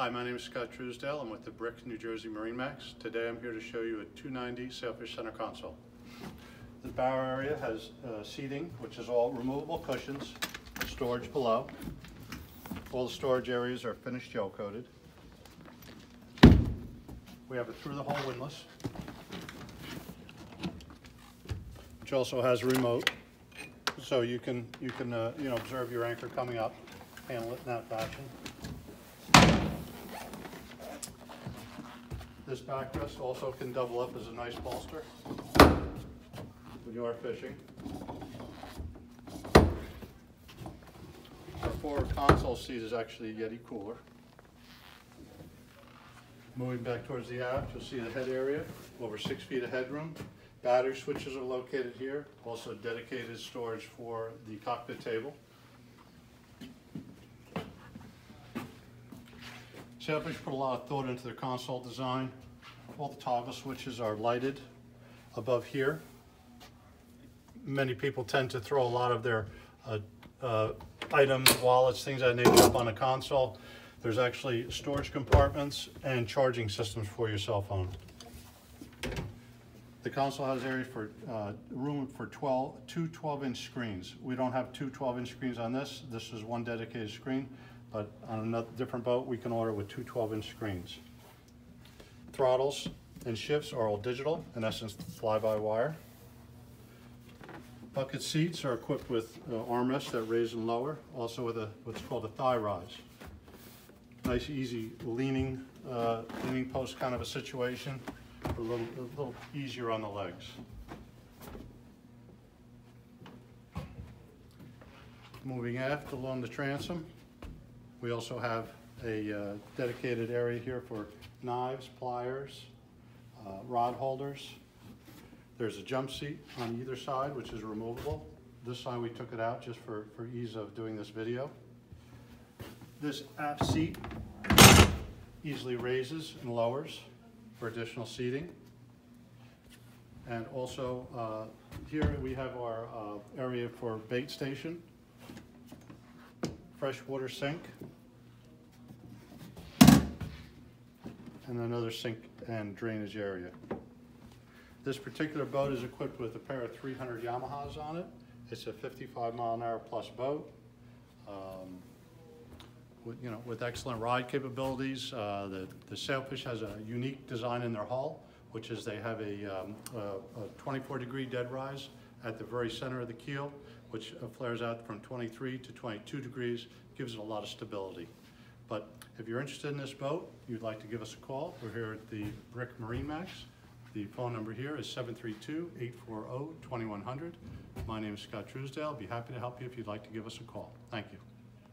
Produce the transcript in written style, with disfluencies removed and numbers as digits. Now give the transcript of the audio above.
Hi, my name is Scott Truesdale. I'm with the Brick, New Jersey MarineMax. Today I'm here to show you a 290 Sailfish center console. The bow area has seating, which is all removable cushions, storage below. All the storage areas are finished gel coated. We have a through the hole windlass, which also has a remote, so you can observe your anchor coming up, handle it in that fashion. This backrest also can double up as a nice bolster when you are fishing. Our forward console seat is actually a Yeti cooler. Moving back towards the aft, you'll see the head area, over 6 feet of headroom. Battery switches are located here, also dedicated storage for the cockpit table. Sailfish put a lot of thought into their console design. All the toggle switches are lighted above here. Many people tend to throw a lot of their items, wallets, things of that nature up on a console. There's actually storage compartments and charging systems for your cell phone. The console has area for room for two 12-inch screens. We don't have two 12-inch screens on this. This is one dedicated screen, but on another different boat, we can order with two 12-inch screens. Throttles and shifts are all digital, in essence, fly-by-wire. Bucket seats are equipped with armrests that raise and lower, also with what's called a thigh rise. Nice, easy leaning post kind of a situation, a little easier on the legs. Moving aft along the transom, we also have a dedicated area here for knives, pliers, rod holders. There's a jump seat on either side, which is removable. This side we took it out just for ease of doing this video. This aft seat easily raises and lowers for additional seating. And also here we have our area for bait station, freshwater sink, and another sink and drainage area. This particular boat is equipped with a pair of 300 Yamahas on it. It's a 55-mile-an-hour plus boat with excellent ride capabilities. The Sailfish has a unique design in their hull, which is they have a 24-degree deadrise at the very center of the keel, which flares out from 23 to 22 degrees, gives it a lot of stability. But if you're interested in this boat, you'd like to give us a call. We're here at the Brick MarineMax. The phone number here is 732-840-2100. My name is Scott Truesdale. I'll be happy to help you if you'd like to give us a call. Thank you.